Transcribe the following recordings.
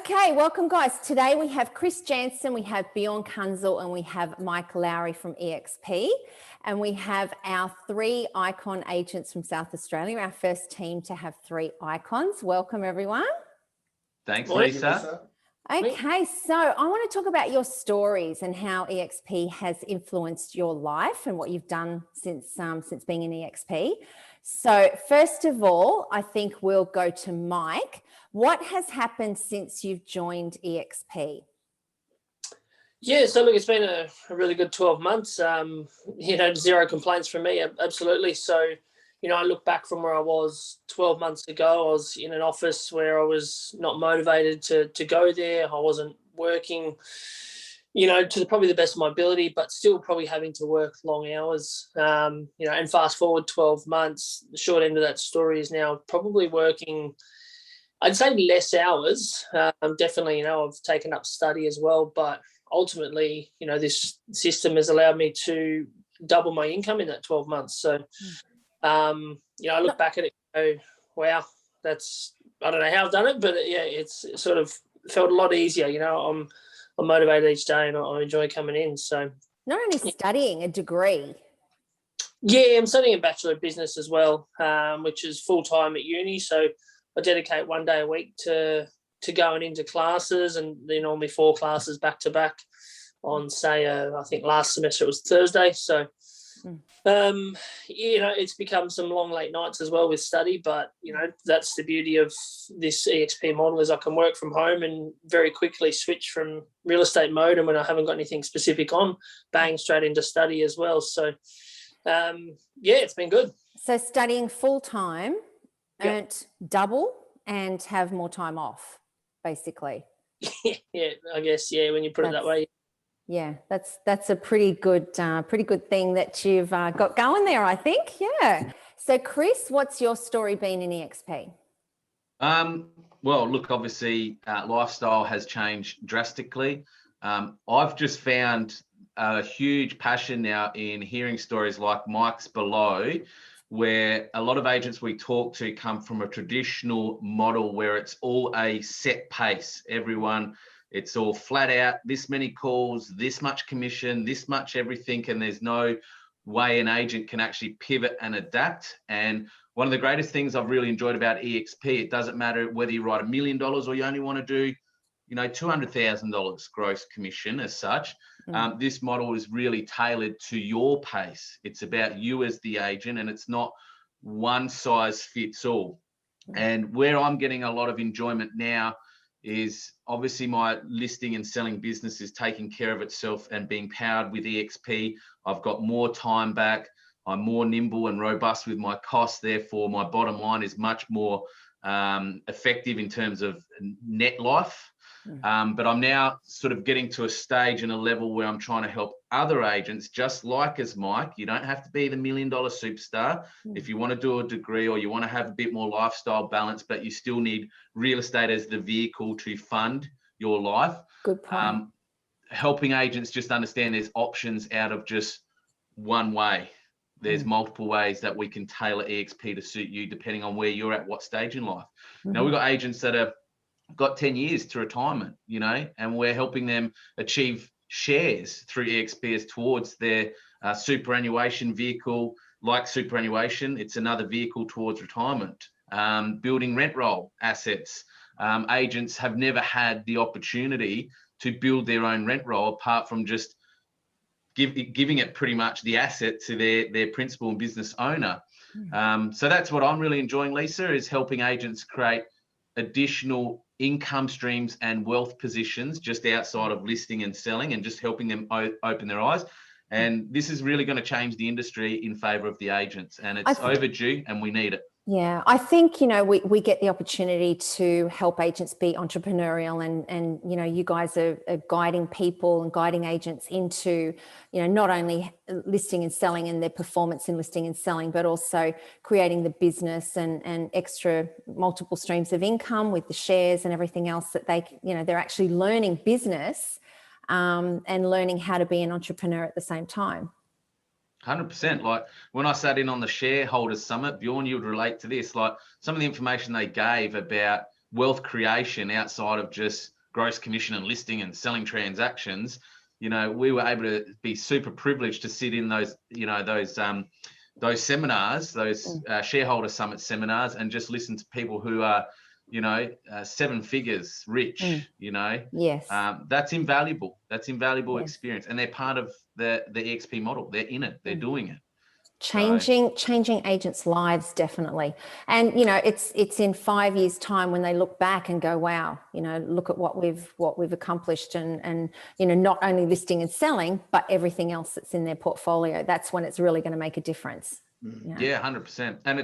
Okay, welcome guys. Today we have Chris Jansen, we have Bjorn Kunzel, and we have Mike Lowry from eXp. And we have our 3 icon agents from South Australia, our first team to have 3 icons. Welcome everyone. Thanks, Lisa. Okay, so I want to talk about your stories and how eXp has influenced your life and what you've done since being in eXp. So first of all, I think we'll go to Mike. What has happened since you've joined eXp? Yeah, so look, it's been a really good 12 months. Zero complaints from me, absolutely. So, I look back from where I was 12 months ago. I was in an office where I was not motivated to go there. I wasn't working, to probably the best of my ability, but still probably having to work long hours. And fast forward 12 months, the short end of that story is now probably working, I'd say, less hours. Definitely, I've taken up study as well, but ultimately, this system has allowed me to double my income in that 12 months. So, I look back at it and go, wow, I don't know how I've done it, but yeah, it's sort of felt a lot easier. I'm motivated each day and I enjoy coming in. So Not only studying a degree. Yeah, I'm studying a Bachelor of Business as well, which is full-time at uni. So I dedicate 1 day a week to going into classes, and normally 4 classes back to back on, say, I think last semester it was Thursday. So, it's become some long late nights as well with study, but, that's the beauty of this eXp model is I can work from home and very quickly switch from real estate mode, and when I haven't got anything specific on, bang, straight into study as well. So, it's been good. So studying full-time, earned double and have more time off, basically. Yeah, I guess, when you put it that way. Yeah, that's a pretty good thing that you've got going there, I think. Yeah. So Chris, what's your story been in eXp? Well, look, obviously lifestyle has changed drastically. I've just found a huge passion now in hearing stories like Mike's below, where a lot of agents we talk to come from a traditional model where it's all a set pace. It's all flat out, this many calls, this much commission, this much everything, and there's no way an agent can actually pivot and adapt. And one of the greatest things I've really enjoyed about eXp, it doesn't matter whether you write $1 million or you only want to do, $200,000 gross commission as such. This model is really tailored to your pace. It's about you as the agent, and it's not one size fits all. And where I'm getting a lot of enjoyment now is obviously my listing and selling business is taking care of itself and being powered with eXp. I've got more time back. I'm more nimble and robust with my costs. Therefore, my bottom line is much more effective in terms of net life. But I'm now sort of getting to a stage and a level where I'm trying to help other agents, just like as Mike. You don't have to be the $1 million superstar. If you want to do a degree or you want to have a bit more lifestyle balance, but you still need real estate as the vehicle to fund your life. Good point. Helping agents just understand there's options out of just one way. There's multiple ways that we can tailor eXp to suit you depending on where you're at, what stage in life. Now, we've got agents that have got 10 years to retirement, and we're helping them achieve shares through eXp as towards their superannuation vehicle. Like superannuation, it's another vehicle towards retirement. Building rent roll assets. Agents have never had the opportunity to build their own rent roll apart from just giving it pretty much the asset to their principal and business owner. So that's what I'm really enjoying, Lisa, is helping agents create additional income streams and wealth positions just outside of listing and selling, and just helping them open their eyes. And this is really going to change the industry in favor of the agents, and it's overdue and we need it. Yeah, I think, we get the opportunity to help agents be entrepreneurial, and you guys are guiding people and guiding agents into, not only listing and selling and their performance in listing and selling, but also creating the business and extra multiple streams of income with the shares and everything else that they're actually learning business and learning how to be an entrepreneur at the same time. 100%. Like when I sat in on the shareholders summit, Bjorn, you would relate to this. Like some of the information they gave about wealth creation outside of just gross commission and listing and selling transactions, you know, we were able to be super privileged to sit in those, you know, those seminars, those shareholder summit seminars, and just listen to people who are, you know, 7 figures rich, you know. Yes. That's invaluable. That's invaluable Yes. experience. And they're part of the eXp model. They're in it. They're doing it. Changing agents' lives, definitely. And you know, it's in 5 years' time when they look back and go, wow, you know, look at what we've accomplished, and you know, not only listing and selling, but everything else that's in their portfolio. That's when it's really going to make a difference. You know? Yeah, 100%. And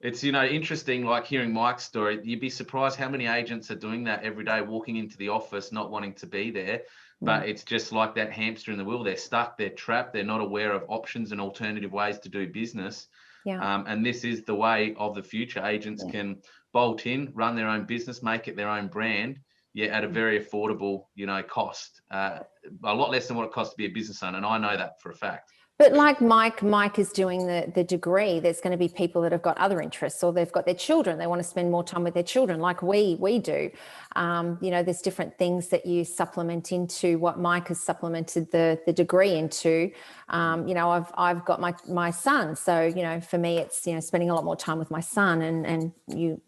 it's, you know, interesting, like hearing Mike's story. You'd be surprised how many agents are doing that every day, walking into the office, not wanting to be there. But it's just like that hamster in the wheel. They're stuck, they're trapped, they're not aware of options and alternative ways to do business. And this is the way of the future. Agents can bolt in, run their own business, make it their own brand, at a very affordable, you know, cost. A lot less than what it costs to be a business owner. And I know that for a fact. But like Mike is doing the degree, there's going to be people that have got other interests, or they've got their children. They want to spend more time with their children, like we do. You know, there's different things that you supplement into what Mike has supplemented the degree into. You know, I've got my son, so you know, for me, it's, you know, spending a lot more time with my son, and you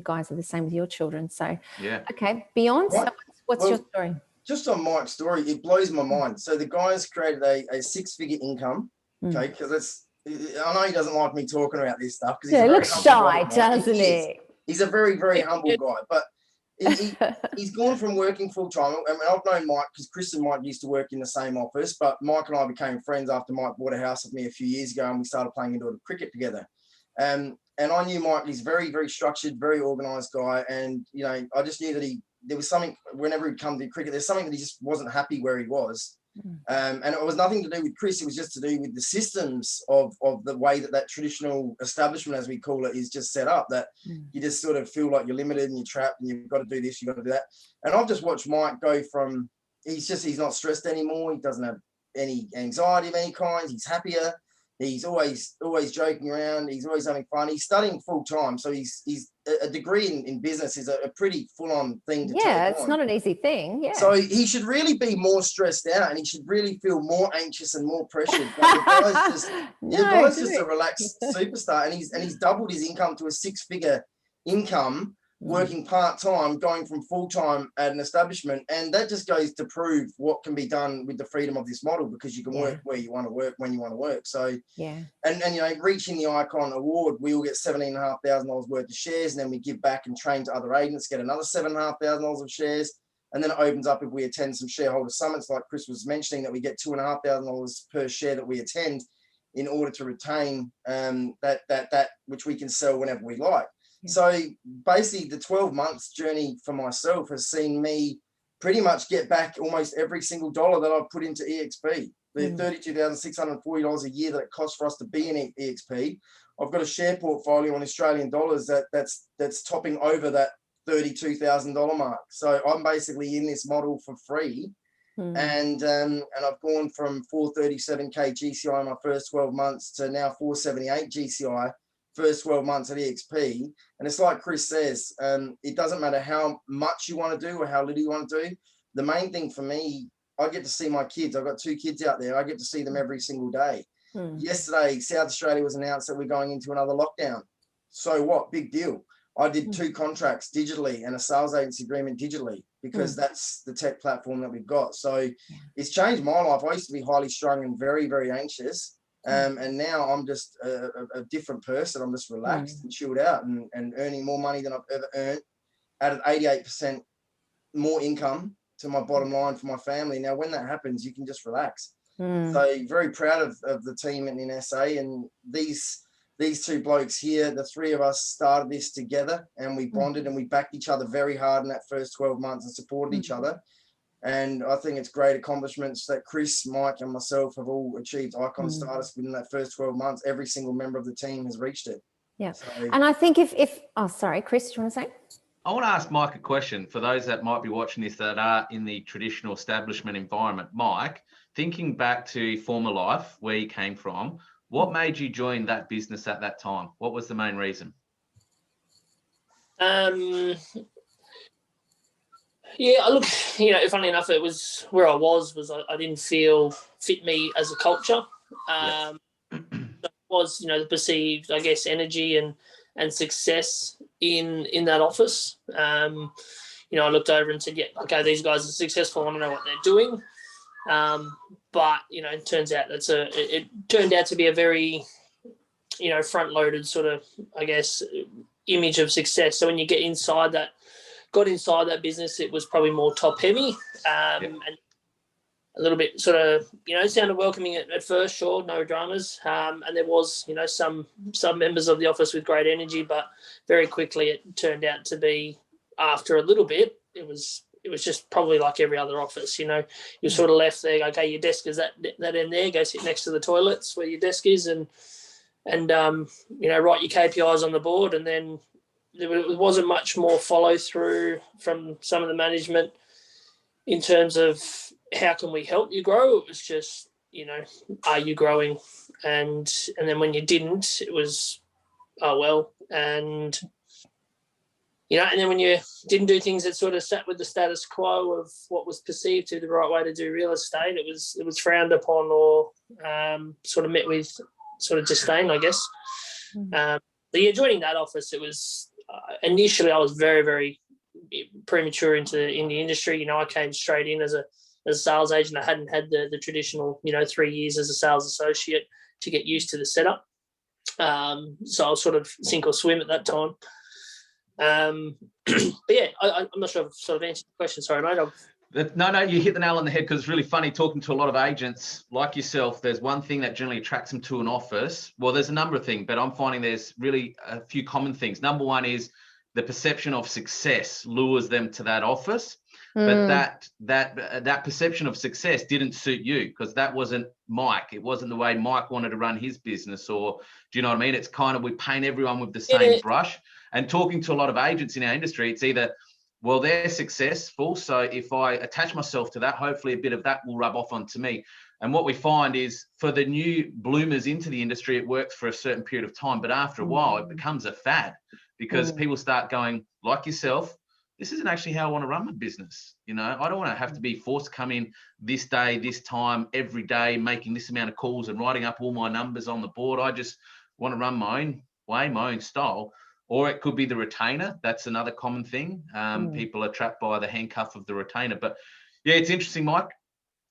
guys are the same with your children. So okay, beyond. So what's your story? Just on Mike's story, it blows my mind. So the guy's created a 6-figure income, okay? Because I know he doesn't like me talking about this stuff. Because he looks shy, doesn't he? He's a very, very humble guy. But he's gone from working full time. I mean, I've known Mike because Chris and Mike used to work in the same office. But Mike and I became friends after Mike bought a house with me a few years ago, and we started playing indoor cricket together. And I knew Mike. He's very, very structured, very organised guy. And you know, I just knew that there was something, whenever he'd come to cricket, there's something that he just wasn't happy where he was. And it was nothing to do with Chris. It was just to do with the systems of the way that traditional establishment, as we call it, is just set up, that you just sort of feel like you're limited and you're trapped and you've got to do this, you've got to do that. And I've just watched Mike go from, he's not stressed anymore. He doesn't have any anxiety of any kind. He's happier. He's always joking around. He's always having fun. He's studying full time, so he's a degree in business is a pretty full on thing to take on. It's not an easy thing. Yeah. So he should really be more stressed out, and he should really feel more anxious and more pressured. But the guy's just a relaxed superstar, and he's doubled his income to a 6-figure income, working part-time, going from full-time at an establishment. And that just goes to prove what can be done with the freedom of this model, because you can work where you want to work, when you want to work. So and you know, reaching the Icon Award, we will get $17,500 worth of shares, and then we give back and train to other agents, get another $7,500 of shares. And then it opens up, if we attend some shareholder summits like Chris was mentioning, that we get $2,500 per share that we attend, in order to retain that which we can sell whenever we like. So basically the 12 months journey for myself has seen me pretty much get back almost every single dollar that I've put into eXp. The $32,640 a year that it costs for us to be in eXp. I've got a share portfolio in Australian dollars that's topping over that $32,000 mark. So I'm basically in this model for free. And I've gone from 437k GCI in my first 12 months to now 478 GCI first 12 months at eXp. And it's like Chris says, it doesn't matter how much you want to do or how little you want to do. The main thing for me, I get to see my kids. I've got 2 kids out there. I get to see them every single day. Yesterday, South Australia was announced that we're going into another lockdown. So what? Big deal. I did 2 contracts digitally and a sales agency agreement digitally, because that's the tech platform that we've got. So it's changed my life. I used to be highly strung and very, very anxious. And now I'm just a different person. I'm just relaxed and chilled out and earning more money than I've ever earned. Added 88% more income to my bottom line for my family. Now, when that happens, you can just relax. So very proud of the team in SA, and these 2 blokes here, the 3 of us started this together, and we bonded and we backed each other very hard in that first 12 months and supported each other. And I think it's great accomplishments that Chris, Mike, and myself have all achieved icon status within that first 12 months. Every single member of the team has reached it. Yeah. So, and I think if oh, sorry, Chris, do you want to say? I want to ask Mike a question for those that might be watching this that are in the traditional establishment environment. Mike, thinking back to former life, where you came from, what made you join that business at that time? What was the main reason? Yeah, look, funny enough, it was where I was I didn't feel fit me as a culture. It was, the perceived, I guess, energy and success in that office. I looked over and said, yeah, okay, these guys are successful. I want to know what they're doing. But it turns out it turned out to be a very, front-loaded sort of, I guess, image of success. So when you got inside that business, it was probably more top-heavy, and a little bit sort of, it sounded welcoming at first, sure, no dramas. And there was, some members of the office with great energy, but very quickly it turned out to be, after a little bit, it was just probably like every other office. You're sort of left there, okay, your desk is that end there, go sit next to the toilets where your desk is, and write your KPIs on the board. And then there wasn't much more follow through from some of the management in terms of how can we help you grow. It was just, are you growing? And then when you didn't, it was, oh, well. And, and then when you didn't do things that sort of sat with the status quo of what was perceived to be the right way to do real estate, it was frowned upon or sort of met with sort of disdain, I guess. But yeah, joining that office, it was initially I was very, very premature in the industry. I came straight in as a sales agent. I hadn't had the traditional 3 years as a sales associate to get used to the setup. So I was sort of sink or swim at that time. But yeah, I'm not sure I've sort of answered the question. Sorry, mate. No, you hit the nail on the head, because it's really funny talking to a lot of agents like yourself. There's one thing that generally attracts them to an office. Well, there's a number of things, but I'm finding there's really a few common things. Number one is the perception of success lures them to that office. But that perception of success didn't suit you, because that wasn't Mike. It wasn't the way Mike wanted to run his business. Or do you know what I mean? It's kind of, we paint everyone with the same brush. And talking to a lot of agents in our industry, it's either, well, they're successful, so if I attach myself to that, hopefully a bit of that will rub off onto me. And what we find is, for the new bloomers into the industry, it works for a certain period of time, but after a while it becomes a fad, because people start going, like yourself, this isn't actually how I want to run my business. I don't want to have to be forced to come in this day, this time, every day, making this amount of calls and writing up all my numbers on the board. I just want to run my own way, my own style. Or it could be the retainer. That's another common thing. People are trapped by the handcuff of the retainer. But yeah, it's interesting, Mike.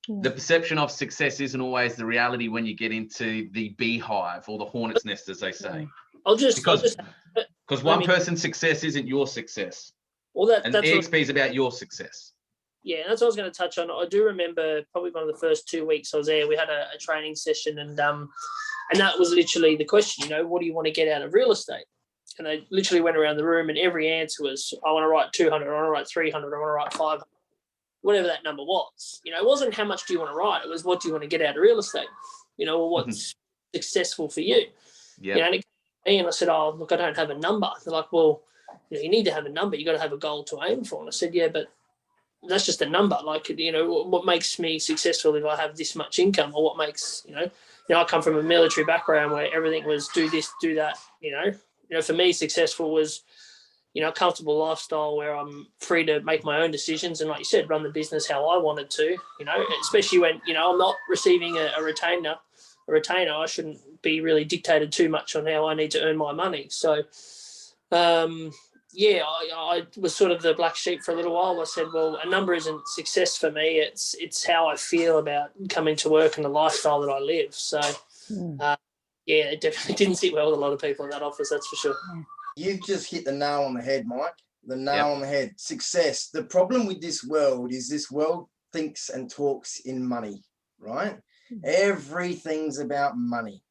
The perception of success isn't always the reality when you get into the beehive or the hornet's nest, as they say. Because one person's success isn't your success. Well, that's eXp is about your success. Yeah, that's what I was going to touch on. I do remember probably one of the first 2 weeks I was there, we had a training session, and that was literally the question, what do you want to get out of real estate? And they literally went around the room, and every answer was, I want to write 200, I want to write 300, I want to write 500, whatever that number was. It wasn't how much do you want to write, it was what do you want to get out of real estate, or what's successful for you. And I said, oh, look, I don't have a number. They're like, well, you need to have a number, you got to have a goal to aim for. And I said, yeah, but that's just a number. Like, what makes me successful if I have this much income, or what makes, I come from a military background where everything was do this, do that, for me, successful was, a comfortable lifestyle where I'm free to make my own decisions and, like you said, run the business how I wanted to, especially when, I'm not receiving a retainer. I shouldn't be really dictated too much on how I need to earn my money. So, I was sort of the black sheep for a little while. I said, well, a number isn't success for me. It's how I feel about coming to work and the lifestyle that I live. So, it definitely didn't sit well with a lot of people in that office, that's for sure. You've just hit the nail on the head, Mike. The nail on the head. Success. The problem with this world is this world thinks and talks in money, right? Everything's about money,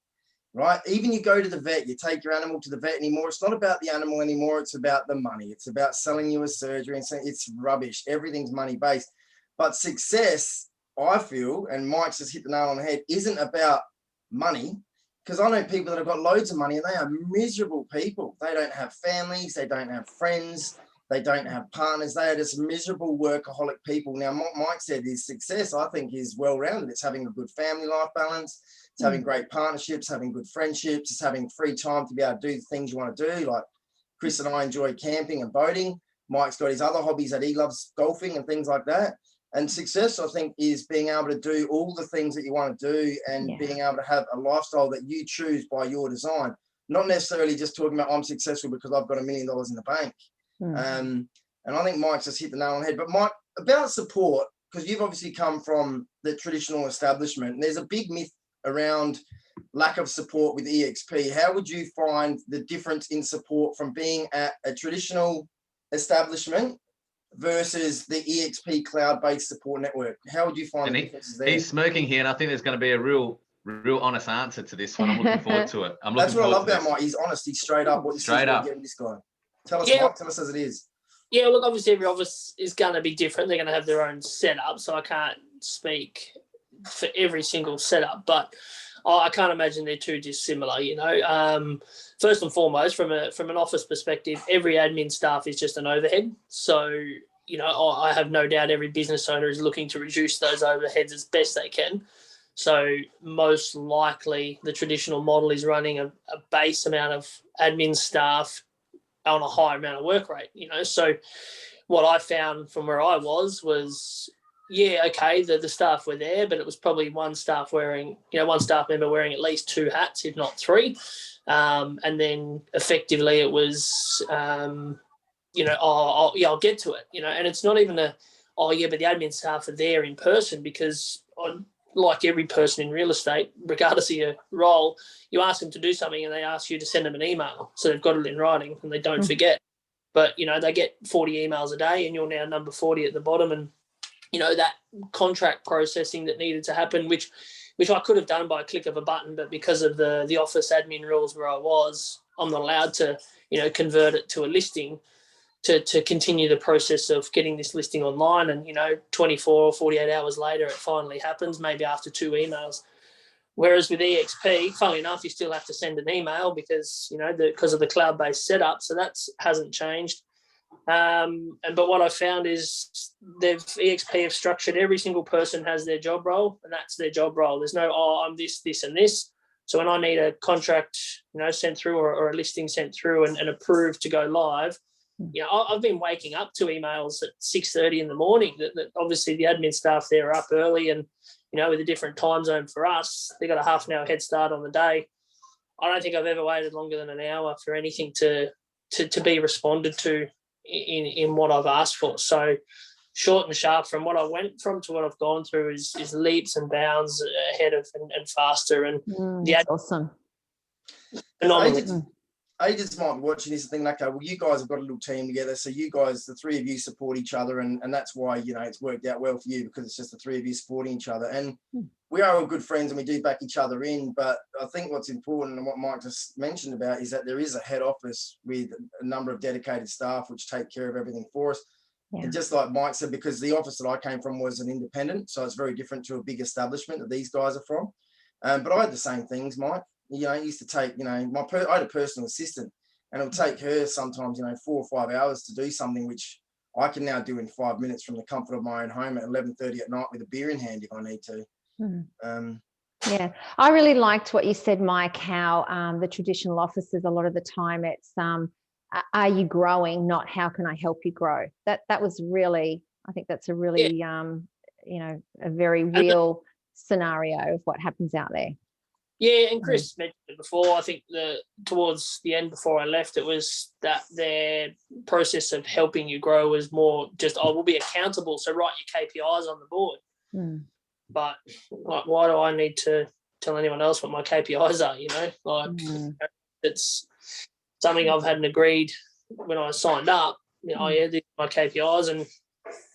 right? Even you go to the vet, you take your animal to the vet anymore. It's not about the animal anymore. It's about the money. It's about selling you a surgery and saying it's rubbish. Everything's money based. But success, I feel, and Mike's just hit the nail on the head, isn't about money. Because I know people that have got loads of money and they are miserable people. They don't have families. They don't have friends. They don't have partners. They are just miserable workaholic people. Now, what Mike said is success, I think, is well-rounded. It's having a good family life balance. It's having great partnerships, having good friendships. It's having free time to be able to do the things you want to do. Like Chris and I enjoy camping and boating. Mike's got his other hobbies that he loves, golfing and things like that. And success, I think, is being able to do all the things that you want to do and being able to have a lifestyle that you choose by your design. Not necessarily just talking about I'm successful because I've got $1 million in the bank. And I think Mike's just hit the nail on the head. But Mike, about support, because you've obviously come from the traditional establishment, and there's a big myth around lack of support with eXp. How would you find the difference in support from being at a traditional establishment versus the eXp cloud-based support network? How would you find the differences there? He's smirking here, and I think there's going to be a real honest answer to this one. I'm looking forward to it. That's what I love about Mike. He's honest. He's straight up. What you straight up. Get with this guy. Tell us, Mike. Tell us as it is. Yeah, look, obviously every office is going to be different. They're going to have their own setup, so I can't speak for every single setup, but I can't imagine they're too dissimilar, you know. First and foremost, from an office perspective, every admin staff is just an overhead. So, you know, I have no doubt every business owner is looking to reduce those overheads as best they can. So most likely the traditional model is running a base amount of admin staff on a higher amount of work rate, you know. So what I found from where I was, yeah, okay, the staff were there, but it was probably one staff member wearing at least 2 hats, if not 3. And then effectively it was, you know, I'll get to it, you know. And it's not even but the admin staff are there in person, because like every person in real estate, regardless of your role, you ask them to do something and they ask you to send them an email. So they've got it in writing and they don't forget. But, you know, they get 40 emails a day and you're now number 40 at the bottom. And, you know, that contract processing that needed to happen, which I could have done by a click of a button, but because of the office admin rules where I was, I'm not allowed to, you know, convert it to a listing to continue the process of getting this listing online. And, you know, 24 or 48 hours later, it finally happens, maybe after 2 emails. Whereas with eXp, funnily enough, you still have to send an email because, you know, because of the cloud-based setup. So that hasn't changed. But what I found is eXp have structured, every single person has their job role, and that's their job role. There's no, I'm this, and this. So when I need a contract, you know, sent through or a listing sent through and approved to go live, you know, I've been waking up to emails at 6:30 in the morning that obviously the admin staff there are up early, and, you know, with a different time zone for us, they got a half an hour head start on the day. I don't think I've ever waited longer than an hour for anything to be responded to in what I've asked for. So short and sharp, from what I went from to what I've gone through is leaps and bounds ahead of and faster. And that's awesome. Agents might be watching this and thinking, okay, well, you guys have got a little team together. So you guys, the 3 of you, support each other. And that's why, you know, it's worked out well for you, because it's just the 3 of you supporting each other. And we are all good friends and we do back each other in. But I think what's important, and what Mike just mentioned about, is that there is a head office with a number of dedicated staff which take care of everything for us. And just like Mike said, because the office that I came from was an independent, so it's very different to a big establishment that these guys are from. But I had the same things, Mike. You know, it used to take, you know, I had a personal assistant, and it would take her sometimes, you know, 4 or 5 hours to do something which I can now do in 5 minutes from the comfort of my own home at 11:30 at night with a beer in hand if I need to. Yeah, I really liked what you said, Mike, how the traditional offices, a lot of the time it's are you growing, not how can I help you grow. That was really, I think that's a really you know, a very real scenario of what happens out there. Yeah, and Chris mentioned it before. I think towards the end, before I left, it was that their process of helping you grow was more just, we'll be accountable, so write your KPIs on the board. But like, why do I need to tell anyone else what my KPIs are, you know? Like, it's something I've had agreed when I signed up, you know, these are my KPIs. And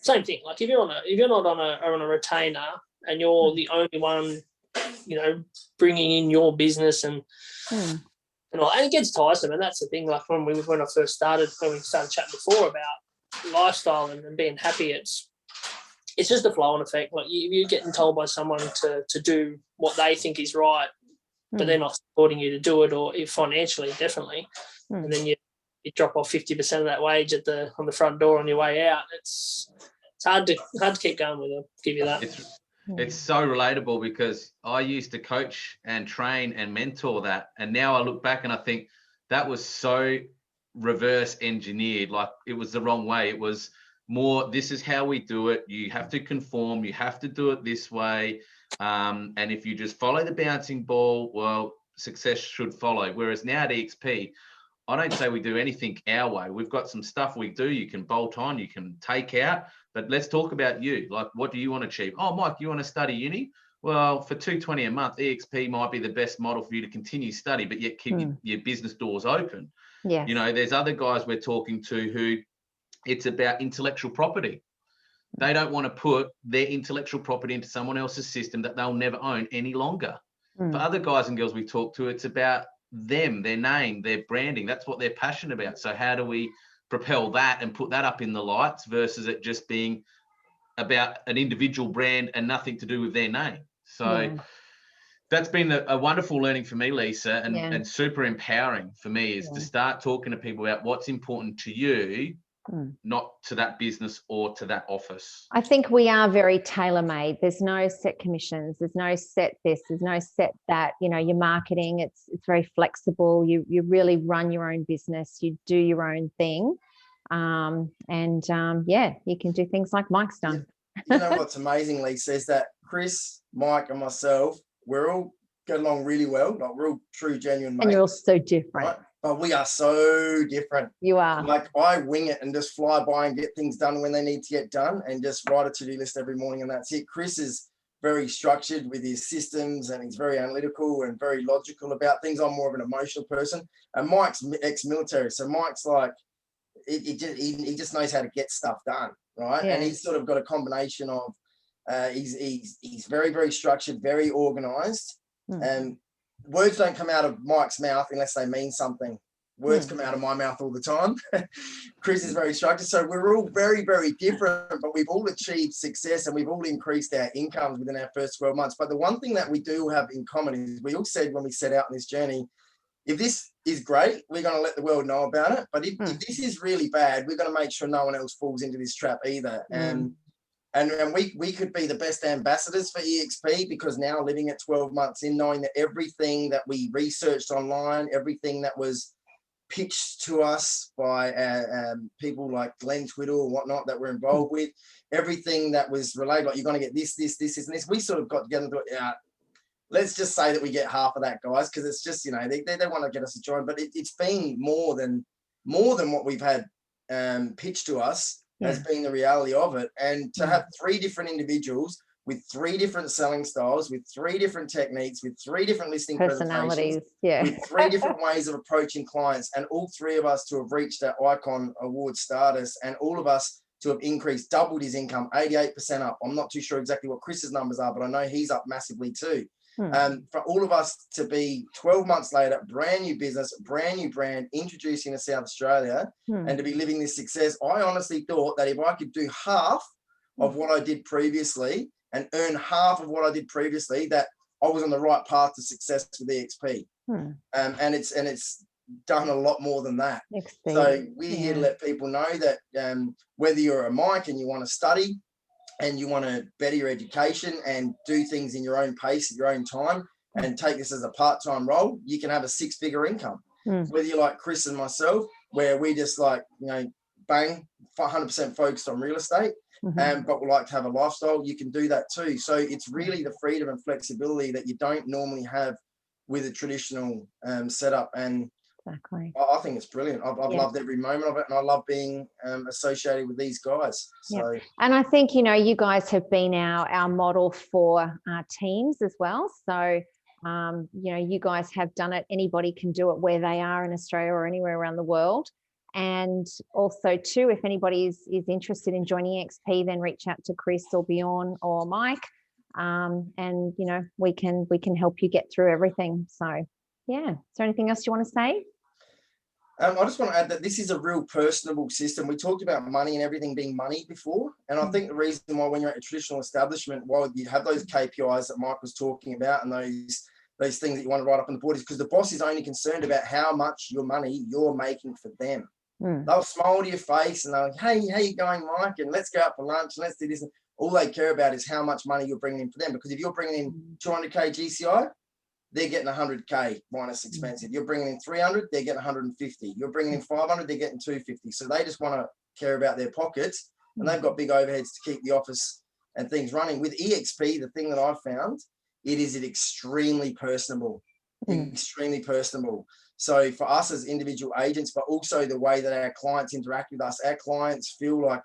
same thing, like if you're not on a retainer and you're the only one, you know, bringing in your business and all, and it gets tiresome. And that's the thing, like when we started chatting before about lifestyle and being happy, it's just a flow-on effect. Like you're getting told by someone to do what they think is right, but they're not supporting you to do it, or financially, definitely. And then you drop off 50% of that wage on the front door on your way out. It's hard to keep going with them. Give you that. It's so relatable, because I used to coach and train and mentor that, and now I look back and I think that was so reverse engineered. Like, it was the wrong way. It was more, this is how we do it. You have to conform. You have to do it this way. And if you just follow the bouncing ball, well, success should follow. Whereas now at eXp, I don't say we do anything our way. We've got some stuff we do. You can bolt on, you can take out, but let's talk about you. Like, what do you want to achieve? Oh, Mike, you want to study uni? Well, for $220 a month, eXp might be the best model for you to continue study, but yet keep your business doors open. Yes. You know, there's other guys we're talking to who it's about intellectual property. They don't want to put their intellectual property into someone else's system that they'll never own any longer. For other guys and girls we talk to, it's about them, their name, their branding. That's what they're passionate about. So how do we propel that and put that up in the lights versus it just being about an individual brand and nothing to do with their name? So that's been a wonderful learning for me, Lisa, and super empowering for me, is to start talking to people about what's important to you, not to that business or to that office. I think we are very tailor-made. There's no set commissions. There's no set this. There's no set that. You know, your marketing, it's very flexible. You really run your own business. You do your own thing. Yeah, you can do things like Mike's done. You know what's amazing, Lisa, is that Chris, Mike, and myself, we're all get along really well. Like, we're all true, genuine mates. And you're all so different. Right? But we are so different. You are. Like, I wing it and just fly by and get things done when they need to get done, and just write a to-do list every morning, and that's it. Chris is very structured with his systems, and he's very analytical and very logical about things. I'm more of an emotional person, and Mike's ex-military, so Mike's like, he just knows how to get stuff done, right? Yeah. And he's sort of got a combination of he's very, very structured, very organized, and words don't come out of Mike's mouth unless they mean something. Words come out of my mouth all the time. Chris is very structured. So we're all very, very different, but we've all achieved success and we've all increased our incomes within our first 12 months. But the one thing that we do have in common is we all said when we set out on this journey, if this is great, we're going to let the world know about it. But if this is really bad, we're going to make sure no one else falls into this trap either. And we could be the best ambassadors for eXp, because now living at 12 months in, knowing that everything that we researched online, everything that was pitched to us by people like Glenn Twiddle and whatnot that we're involved with, everything that was related, like, you're going to get this, and this, we sort of got together and thought, let's just say that we get half of that, guys, because it's just, you know, they want to get us to join, but it's been more than what we've had pitched to us. Has been the reality of it. And to have 3 different individuals with 3 different selling styles, with 3 different techniques, with 3 different listing personalities, with 3 different ways of approaching clients, and all 3 of us to have reached that icon award status, and all of us to have increased, doubled his income, 88% up. I'm not too sure exactly what Chris's numbers are, but I know he's up massively too. For all of us to be 12 months later, brand new business, brand new brand, introducing to South Australia, and to be living this success, I honestly thought that if I could do half of what I did previously and earn half of what I did previously, that I was on the right path to success with eXp. And it's done a lot more than that. So we're here to let people know that whether you're a Mike and you want to study, and you want to better your education and do things in your own pace at your own time, and take this as a part-time role, you can have a 6-figure income. Whether you're like Chris and myself, where we just like, you know, bang, 100% focused on real estate, but we like to have a lifestyle, you can do that too. So it's really the freedom and flexibility that you don't normally have with a traditional setup. And I think it's brilliant. I've loved every moment of it, and I love being associated with these guys. So, and I think, you know, you guys have been our model for our teams as well. So, you know, you guys have done it. Anybody can do it where they are in Australia or anywhere around the world. And also too, if anybody is interested in joining eXp, then reach out to Chris or Bjorn or Mike, and you know, we can help you get through everything. So yeah, is there anything else you want to say? I just want to add that this is a real personable system. We talked about money and everything being money before. And I think the reason why when you're at a traditional establishment, while you have those KPIs that Mike was talking about and those things that you want to write up on the board, is because the boss is only concerned about how much your money you're making for them. They'll smile to your face and they'll, hey, how you going, Mike? And let's go out for lunch and let's do this. And all they care about is how much money you're bringing in for them. Because if you're bringing in 200K GCI, they're getting 100K minus expensive. You're bringing in 300, they're getting 150. You're bringing in 500, they're getting 250. So they just want to care about their pockets, and they've got big overheads to keep the office and things running. With eXp, the thing that I've found, it is extremely personable, extremely personable. So for us as individual agents, but also the way that our clients interact with us, our clients feel like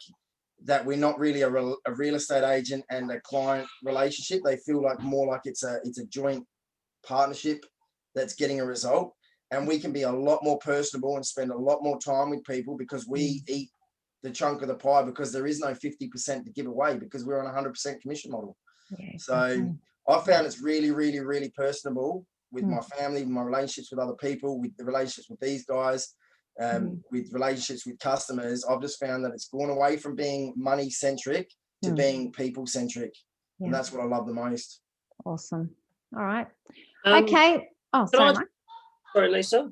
that we're not really a real estate agent and a client relationship. They feel like more like it's a joint partnership that's getting a result, and we can be a lot more personable and spend a lot more time with people because we eat the chunk of the pie, because there is no 50% to give away because we're on a 100% commission model. So I found it's really, really, really personable with my family, with my relationships with other people, with the relationships with these guys, with relationships with customers. I've just found that it's gone away from being money centric to being people centric, and that's what I love the most. Awesome. All right. Okay. Oh, sorry, Mike. Sorry, Lisa.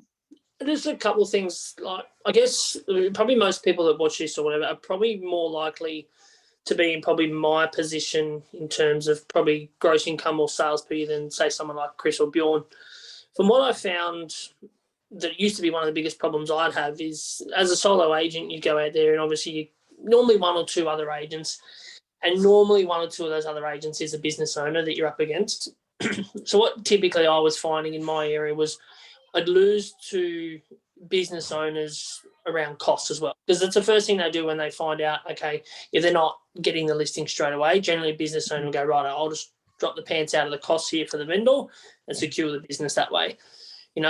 There's a couple of things, like, I guess probably most people that watch this or whatever are probably more likely to be in probably my position in terms of probably gross income or sales per year than, say, someone like Chris or Bjorn. From what I found, that used to be one of the biggest problems I'd have is, as a solo agent, you go out there and obviously you normally one or two other agents, and normally one or two of those other agents is a business owner that you're up against. So what typically I was finding in my area was I'd lose to business owners around costs as well, because that's the first thing they do when they find out, okay, if they're not getting the listing straight away, generally a business owner will go, right, I'll just drop the pants out of the costs here for the vendor and secure the business that way.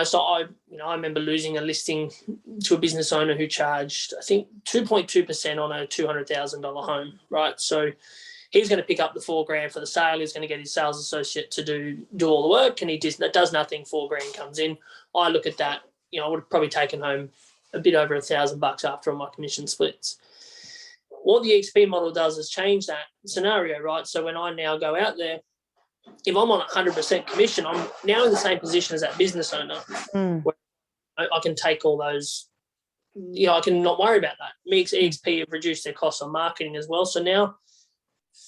So I remember losing a listing to a business owner who charged, I think, 2.2% on a $200,000 home, right? So he's going to pick up the $4,000 for the sale. He's going to get his sales associate to do all the work, and he does nothing. $4,000 comes in. I look at that. I would have probably taken home a bit over $1,000 after all my commission splits. What the eXp model does is change that scenario, right? So when I now go out there, if I'm on 100% commission, I'm now in the same position as that business owner. Where I can take all those. I can not worry about that. eXp have reduced their costs on marketing as well. So now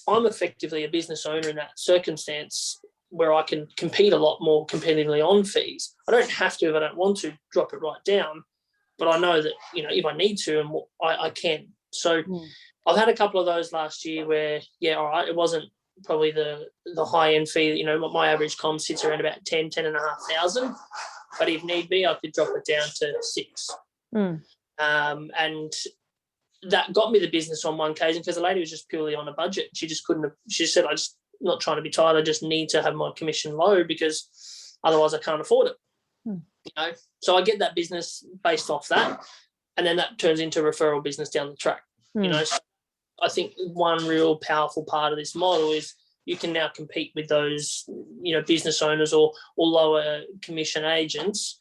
I'm effectively a business owner in that circumstance where I can compete a lot more competitively on fees. I don't have to, if I don't want to, drop it right down, but I know that, if I need to, and I can. So I've had a couple of those last year where, all right, it wasn't probably the high end fee. My average com sits around about 10,500, but if need be, I could drop it down to 6. And that got me the business on one occasion because the lady was just purely on a budget. She just couldn't have, she said, I'm not trying to be tight. I just need to have my commission low because otherwise I can't afford it. So I get that business based off that. And then that turns into referral business down the track. So I think one real powerful part of this model is you can now compete with those, business owners or lower commission agents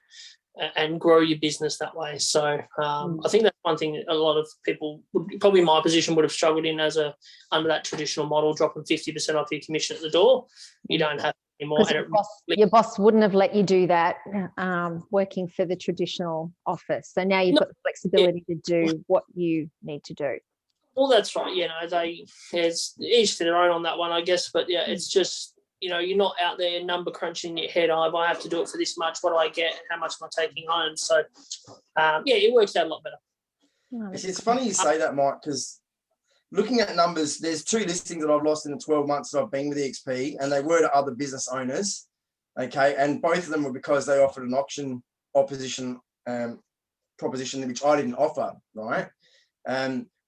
and grow your business that way. So I think that's one thing that a lot of people probably in my position would have struggled in under that traditional model, dropping 50% off your commission at the door. You don't have anymore. And your boss wouldn't have let you do that working for the traditional office. So now you've got the flexibility to do what you need to do. Well, that's right. It's each to their own on that one, I guess. But it's just, you're not out there number crunching in your head. Oh, I have to do it for this much. What do I get? How much am I taking home? So, it works out a lot better. It's funny you say that, Mike, because looking at numbers, there's 2 listings that I've lost in the 12 months that I've been with eXp, and they were to other business owners. Okay. And both of them were because they offered an auction proposition, which I didn't offer. Right.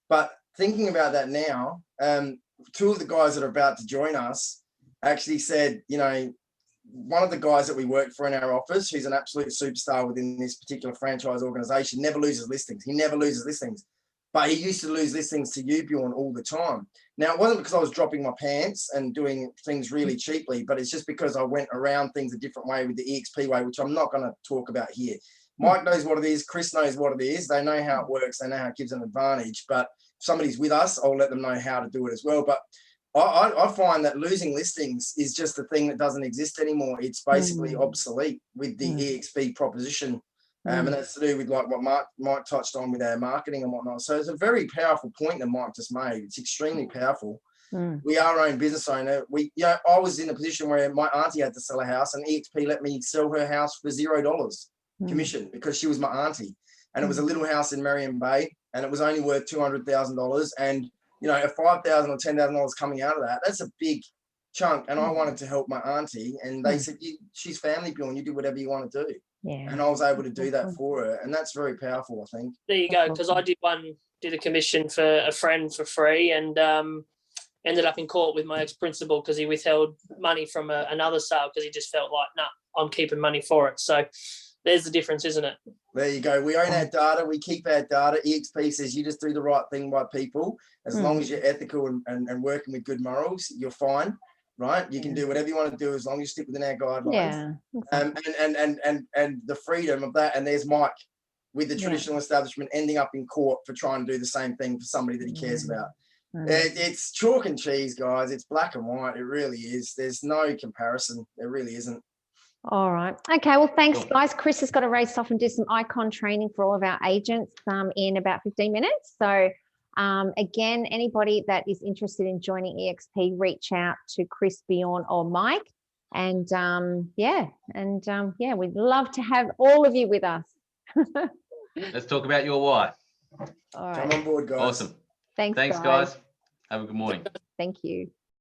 But thinking about that now, 2 of the guys that are about to join us actually said, one of the guys that we work for in our office, who's an absolute superstar within this particular franchise organization, never loses listings. He never loses listings. But he used to lose listings to you, Bjorn, all the time. Now, it wasn't because I was dropping my pants and doing things really cheaply, but it's just because I went around things a different way with the eXp way, which I'm not going to talk about here. Mike knows what it is. Chris knows what it is. They know how it works. They know how it gives an advantage. But if somebody's with us, I'll let them know how to do it as well. But I find that losing listings is just a thing that doesn't exist anymore. It's basically obsolete with the eXp proposition. And that's to do with like what Mike touched on with our marketing and whatnot. So it's a very powerful point that Mike just made. It's extremely powerful. We are our own business owner. I was in a position where my auntie had to sell a house, and eXp let me sell her house for $0 commission because she was my auntie, and it was a little house in Marion Bay, and it was only worth $200,000. And if $5,000 or $10,000 coming out of that, that's a big chunk. And I wanted to help my auntie, and they said, she's family, Bill, and you do whatever you want to do. Yeah. And I was able to do that for her, and that's very powerful, I think. There you go. Because I did a commission for a friend for free, and ended up in court with my ex-principal because he withheld money from another sale because he just felt like, nah, I'm keeping money for it. So there's the difference, isn't it? There you go. We own our data. We keep our data. eXp says you just do the right thing by people. As long as you're ethical and working with good morals, you're fine, right? You can do whatever you want to do as long as you stick within our guidelines. Yeah. And the freedom of that. And there's Mike with the traditional establishment ending up in court for trying to do the same thing for somebody that he cares about. It's chalk and cheese, guys. It's black and white. It really is. There's no comparison. There really isn't. All right. Okay. Well, thanks, guys. Chris has got to race off and do some icon training for all of our agents in about 15 minutes. So again, anybody that is interested in joining eXp, reach out to Chris, Bjorn, or Mike. And we'd love to have all of you with us. Let's talk about your why. All right. Come on board, guys. Awesome. Thanks, guys. Have a good morning. Thank you.